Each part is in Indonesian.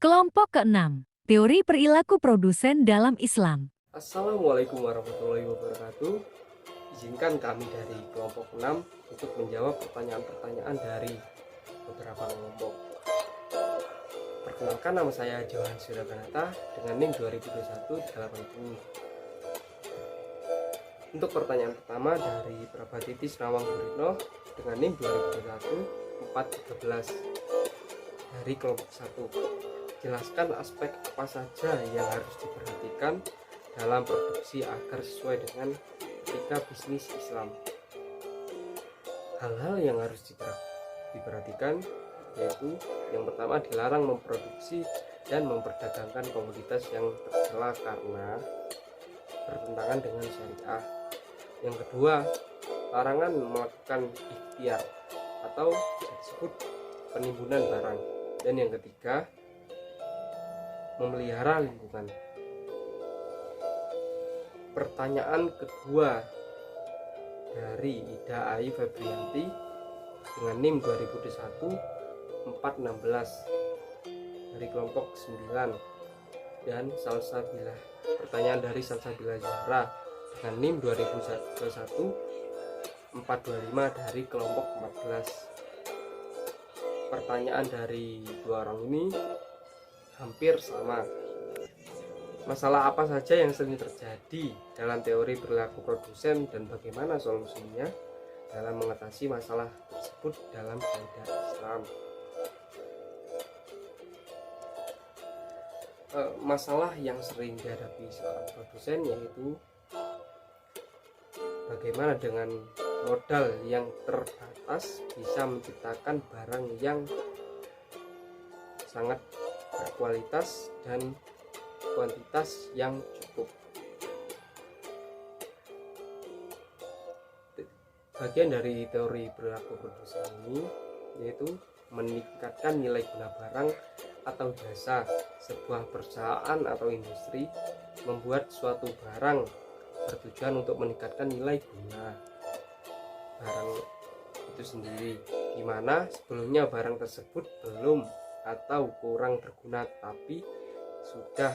Kelompok ke-6, Teori Perilaku Produsen dalam Islam. Assalamualaikum warahmatullahi wabarakatuh. Izinkan kami dari kelompok 6 untuk menjawab pertanyaan-pertanyaan dari beberapa kelompok. Perkenalkan, nama saya Johan Suraganata dengan NIM 2021-80. Untuk pertanyaan pertama dari Prabatitis Nawang Guritno dengan NIM 2021-413 dari kelompok 1. Jelaskan aspek apa saja yang harus diperhatikan dalam produksi agar sesuai dengan etika bisnis Islam. Hal-hal yang harus diperhatikan yaitu yang pertama, dilarang memproduksi dan memperdagangkan komoditas yang tercela karena bertentangan dengan syariah. Yang kedua, larangan melakukan ikhtiar atau disebut penimbunan barang. Dan yang ketiga, memelihara lingkungan. Pertanyaan kedua dari Ida Ai Febrianti dengan NIM 2021-416 dari kelompok 9, dan Salsabila. Pertanyaan dari Salsabila Zahra dengan NIM 2021-425 dari kelompok 14. Pertanyaan dari dua orang ini hampir sama. Masalah apa saja yang sering terjadi dalam teori perilaku produsen dan bagaimana solusinya dalam mengatasi masalah tersebut dalam kaidah Islam? Masalah yang sering dihadapi seorang produsen yaitu bagaimana dengan modal yang terbatas bisa menciptakan barang yang sangat berkualitas dan kuantitas yang cukup. Bagian dari teori perilaku produsen ini yaitu meningkatkan nilai guna barang atau jasa. Sebuah perusahaan atau industri membuat suatu barang bertujuan untuk meningkatkan nilai guna barang itu sendiri, di mana sebelumnya barang tersebut belum atau kurang berguna, tapi sudah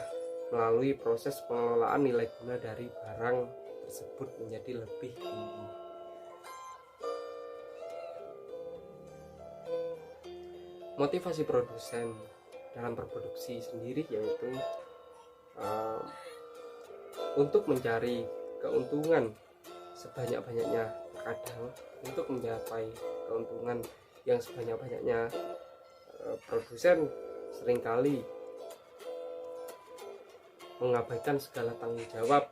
melalui proses pengelolaan nilai guna dari barang tersebut menjadi lebih tinggi. Motivasi produsen dalam berproduksi sendiri yaitu untuk mencari keuntungan sebanyak-banyaknya. Terkadang untuk mencapai keuntungan yang sebanyak-banyaknya, produsen seringkali mengabaikan segala tanggung jawab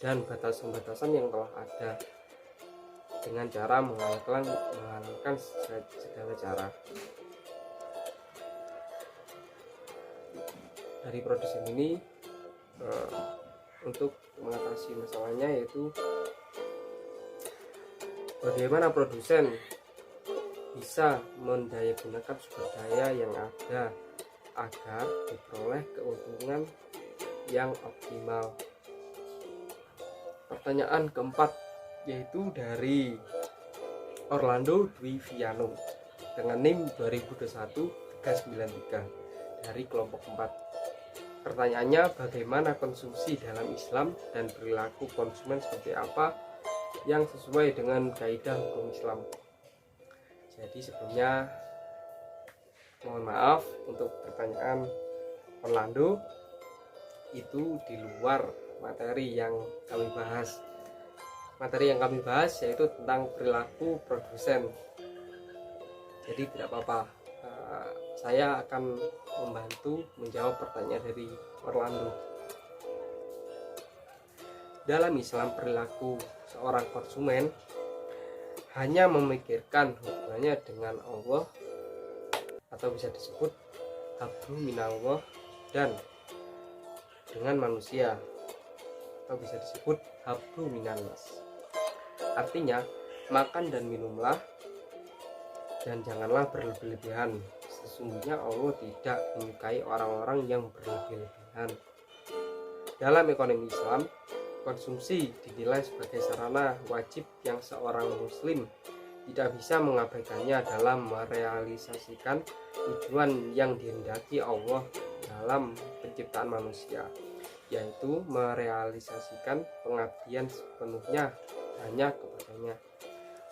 dan batasan-batasan yang telah ada dengan cara menghalalkan segala cara. Dari produsen ini untuk mengatasi masalahnya yaitu bagaimana produsen bisa mendayagunakan sumber daya yang ada agar diperoleh keuntungan yang optimal. Pertanyaan keempat yaitu dari Orlando Dwi Viano dengan NIM 2021-393 dari kelompok 4. Pertanyaannya, bagaimana konsumsi dalam Islam dan perilaku konsumen seperti apa yang sesuai dengan kaidah hukum Islam? Jadi sebelumnya mohon maaf untuk pertanyaan Orlando, itu di luar materi yang kami bahas. Materi yang kami bahas yaitu tentang perilaku produsen. Jadi tidak apa-apa, saya akan membantu menjawab pertanyaan dari Orlando. Dalam Islam, perilaku seorang konsumen hanya memikirkan hubungannya dengan Allah atau bisa disebut hablu minallah dan dengan manusia atau bisa disebut hablu minannas. Artinya, makan dan minumlah dan janganlah berlebih-lebihan. Sesungguhnya Allah tidak menyukai orang-orang yang berlebih-lebihan. Dalam ekonomi Islam, konsumsi dinilai sebagai sarana wajib yang seorang muslim tidak bisa mengabaikannya dalam merealisasikan tujuan yang dihendaki Allah dalam penciptaan manusia, yaitu merealisasikan pengabdian sepenuhnya hanya kepadanya.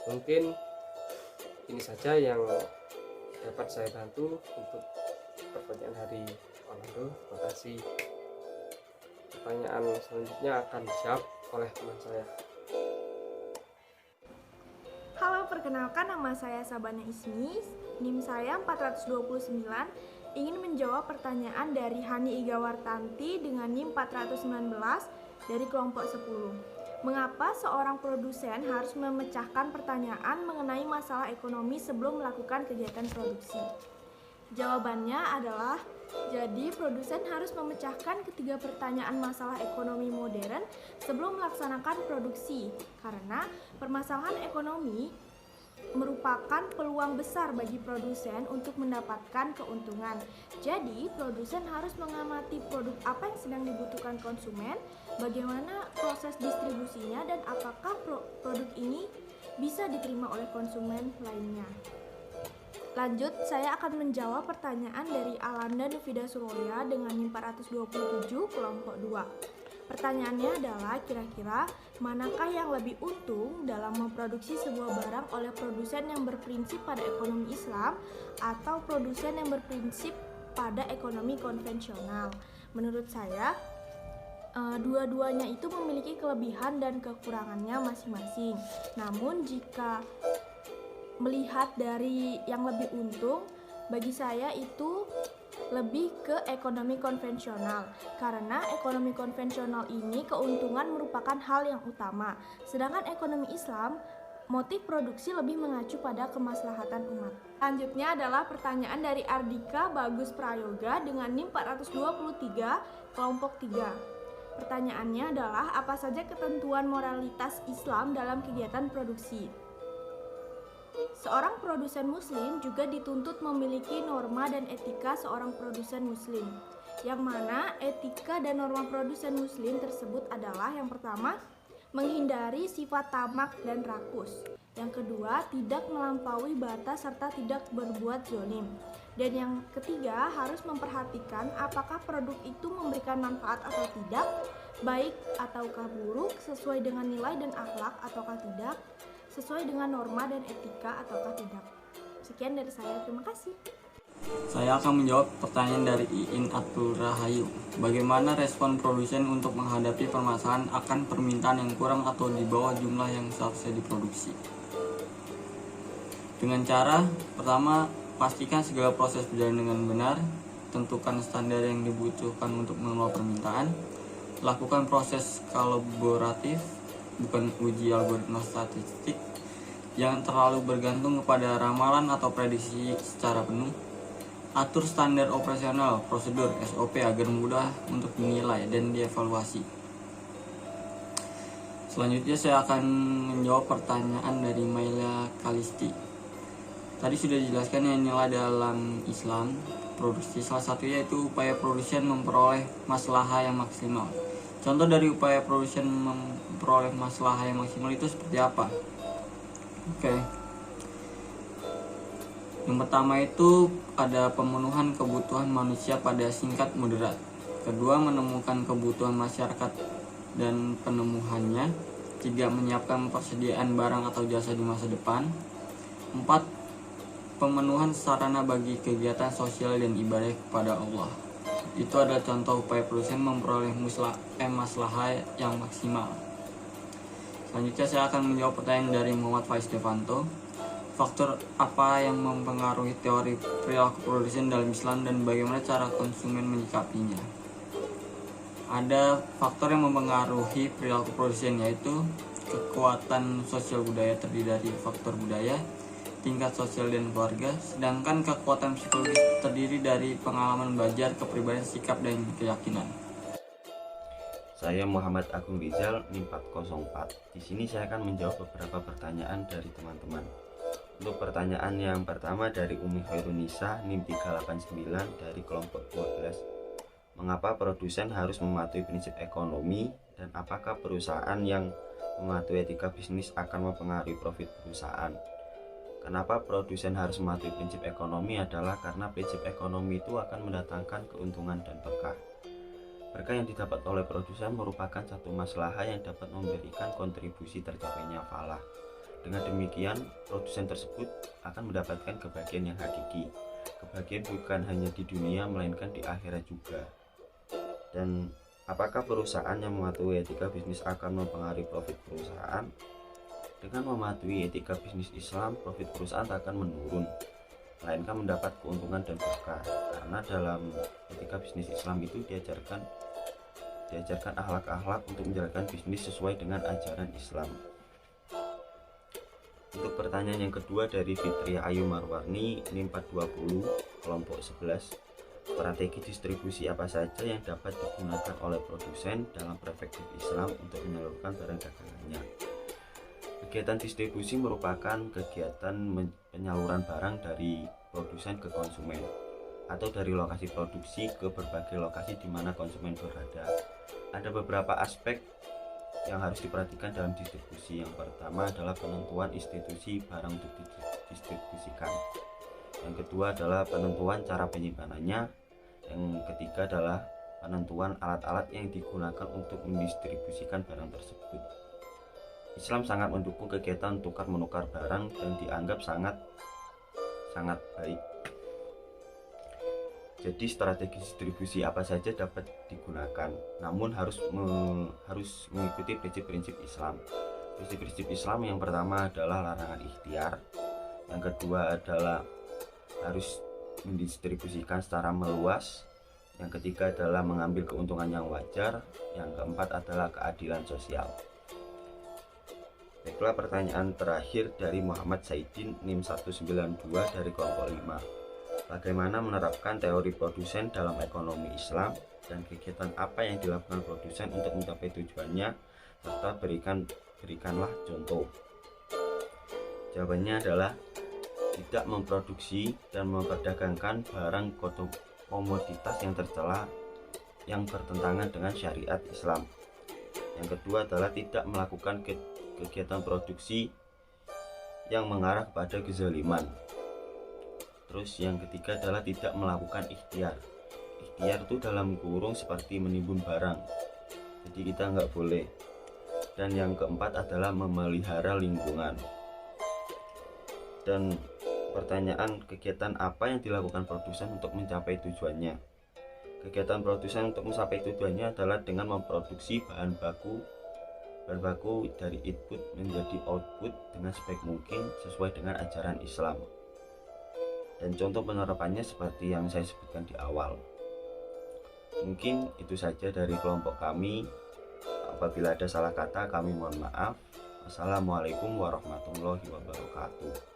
Mungkin ini saja yang dapat saya bantu untuk pertanyaan hari Orlando. Terima kasih. Pertanyaan selanjutnya akan dijawab oleh teman saya. Halo, perkenalkan nama saya Sabana Ismi, NIM saya 429, ingin menjawab pertanyaan dari Hani Igawartanti dengan NIM 419 dari kelompok 10. Mengapa seorang produsen harus memecahkan pertanyaan mengenai masalah ekonomi sebelum melakukan kegiatan produksi? Jawabannya adalah, jadi produsen harus memecahkan ketiga pertanyaan masalah ekonomi modern sebelum melaksanakan produksi, karena permasalahan ekonomi merupakan peluang besar bagi produsen untuk mendapatkan keuntungan. Jadi, produsen harus mengamati produk apa yang sedang dibutuhkan konsumen, bagaimana proses distribusinya, dan apakah produk ini bisa diterima oleh konsumen lainnya. Lanjut, saya akan menjawab pertanyaan dari Alanda Nufida Suroya dengan NIM 427 kelompok 2. Pertanyaannya adalah, kira-kira manakah yang lebih untung dalam memproduksi sebuah barang oleh produsen yang berprinsip pada ekonomi Islam atau produsen yang berprinsip pada ekonomi konvensional? Menurut saya, dua-duanya itu memiliki kelebihan dan kekurangannya masing-masing. Namun jika melihat dari yang lebih untung, bagi saya itu lebih ke ekonomi konvensional, karena ekonomi konvensional ini keuntungan merupakan hal yang utama, sedangkan ekonomi Islam motif produksi lebih mengacu pada kemaslahatan umat. Selanjutnya adalah pertanyaan dari Ardika Bagus Prayoga dengan NIM 423 kelompok 3. Pertanyaannya adalah, apa saja ketentuan moralitas Islam dalam kegiatan produksi? Seorang produsen muslim juga dituntut memiliki norma dan etika seorang produsen muslim, yang mana etika dan norma produsen muslim tersebut adalah, yang pertama, menghindari sifat tamak dan rakus, yang kedua, tidak melampaui batas serta tidak berbuat zalim, dan yang ketiga, harus memperhatikan apakah produk itu memberikan manfaat atau tidak, baik ataukah buruk, sesuai dengan nilai dan akhlak ataukah tidak, sesuai dengan norma dan etika ataukah tidak. Sekian dari saya, terima kasih. Saya akan menjawab pertanyaan dari Iin Abdul Rahayu. Bagaimana respon produsen untuk menghadapi permasalahan akan permintaan yang kurang atau di bawah jumlah yang seharusnya diproduksi? Dengan cara, pertama, pastikan segala proses berjalan dengan benar, tentukan standar yang dibutuhkan untuk mengelola permintaan, lakukan proses kolaboratif, bukan uji algoritma statistik yang terlalu bergantung kepada ramalan atau prediksi secara penuh. Atur standar operasional, prosedur, SOP agar mudah untuk dinilai dan dievaluasi. Selanjutnya saya akan menjawab pertanyaan dari Maila Kalisti. Tadi sudah dijelaskan yang nilai dalam Islam produksi, salah satunya yaitu upaya produsen memperoleh maslahah yang maksimal. Contoh dari upaya produsen memperoleh maslahah yang maksimal itu seperti apa? Oke. Yang pertama itu ada pemenuhan kebutuhan manusia pada tingkat moderat. Kedua, menemukan kebutuhan masyarakat dan penemuannya. Tiga, menyiapkan persediaan barang atau jasa di masa depan. Empat, pemenuhan sarana bagi kegiatan sosial dan ibadah kepada Allah. Itu adalah contoh upaya produsen memperoleh maslahah yang maksimal. Selanjutnya saya akan menjawab pertanyaan dari Muhammad Faiz Devanto. Faktor apa yang mempengaruhi teori perilaku produsen dalam Islam dan bagaimana cara konsumen menyikapinya? Ada faktor yang mempengaruhi perilaku produsen, yaitu kekuatan sosial budaya terdiri dari faktor budaya, tingkat sosial dan keluarga, sedangkan kekuatan psikologis terdiri dari pengalaman belajar, kepribadian, sikap, dan keyakinan. Saya Muhammad Agung Rizal, NIM 404. Di sini saya akan menjawab beberapa pertanyaan dari teman-teman. Untuk pertanyaan yang pertama dari Umi Khairunisa, NIM 389 dari kelompok 12. Mengapa produsen harus mematuhi prinsip ekonomi dan apakah perusahaan yang mematuhi etika bisnis akan mempengaruhi profit perusahaan? Kenapa produsen harus mematuhi prinsip ekonomi adalah karena prinsip ekonomi itu akan mendatangkan keuntungan dan berkah. Berkah yang didapat oleh produsen merupakan satu maslahah yang dapat memberikan kontribusi tercapainya falah. Dengan demikian, produsen tersebut akan mendapatkan kebahagiaan yang hakiki. Kebahagiaan bukan hanya di dunia, melainkan di akhirat juga. Dan apakah perusahaan yang mematuhi etika bisnis akan mempengaruhi profit perusahaan? Dengan mematuhi etika bisnis Islam, profit perusahaan tak akan menurun, melainkan mendapat keuntungan dan berkah. Karena dalam etika bisnis Islam itu diajarkan akhlak-akhlak untuk menjalankan bisnis sesuai dengan ajaran Islam. Untuk pertanyaan yang kedua dari Fitria Ayu Marwarni, NIM 420, kelompok 11. Strategi distribusi apa saja yang dapat digunakan oleh produsen dalam perspektif Islam untuk menyalurkan barang dagangannya? Kegiatan distribusi merupakan kegiatan penyaluran barang dari produsen ke konsumen atau dari lokasi produksi ke berbagai lokasi di mana konsumen berada. Ada beberapa aspek yang harus diperhatikan dalam distribusi. Yang pertama adalah penentuan institusi barang untuk didistribusikan. Yang kedua adalah penentuan cara penyimpanannya. Yang ketiga adalah penentuan alat-alat yang digunakan untuk mendistribusikan barang tersebut. Islam sangat mendukung kegiatan tukar-menukar barang dan dianggap sangat baik. Jadi strategi distribusi apa saja dapat digunakan, namun harus mengikuti prinsip-prinsip Islam. Prinsip-prinsip Islam yang pertama adalah larangan ikhtiar, yang kedua adalah harus mendistribusikan secara meluas, yang ketiga adalah mengambil keuntungan yang wajar, yang keempat adalah keadilan sosial. Baiklah, pertanyaan terakhir dari Muhammad Saidin, NIM 192 dari kelompok 5. Bagaimana menerapkan teori produsen dalam ekonomi Islam dan kegiatan apa yang dilakukan produsen untuk mencapai tujuannya, serta berikanlah contoh. Jawabannya adalah tidak memproduksi dan memperdagangkan barang komoditas yang tercela yang bertentangan dengan syariat Islam. Yang kedua adalah tidak melakukan kegiatan produksi yang mengarah kepada kezaliman. Terus yang ketiga adalah tidak melakukan ikhtiar. Ikhtiar itu dalam kurung seperti menimbun barang, jadi kita nggak boleh. Dan yang keempat adalah memelihara lingkungan. Dan pertanyaan, kegiatan apa yang dilakukan produsen untuk mencapai tujuannya? Kegiatan produsen untuk mencapai tujuannya adalah dengan memproduksi bahan baku dari input menjadi output dengan sebaik mungkin sesuai dengan ajaran Islam. Dan contoh penerapannya seperti yang saya sebutkan di awal. Mungkin itu saja dari kelompok kami. Apabila ada salah kata, kami mohon maaf. Wassalamualaikum warahmatullahi wabarakatuh.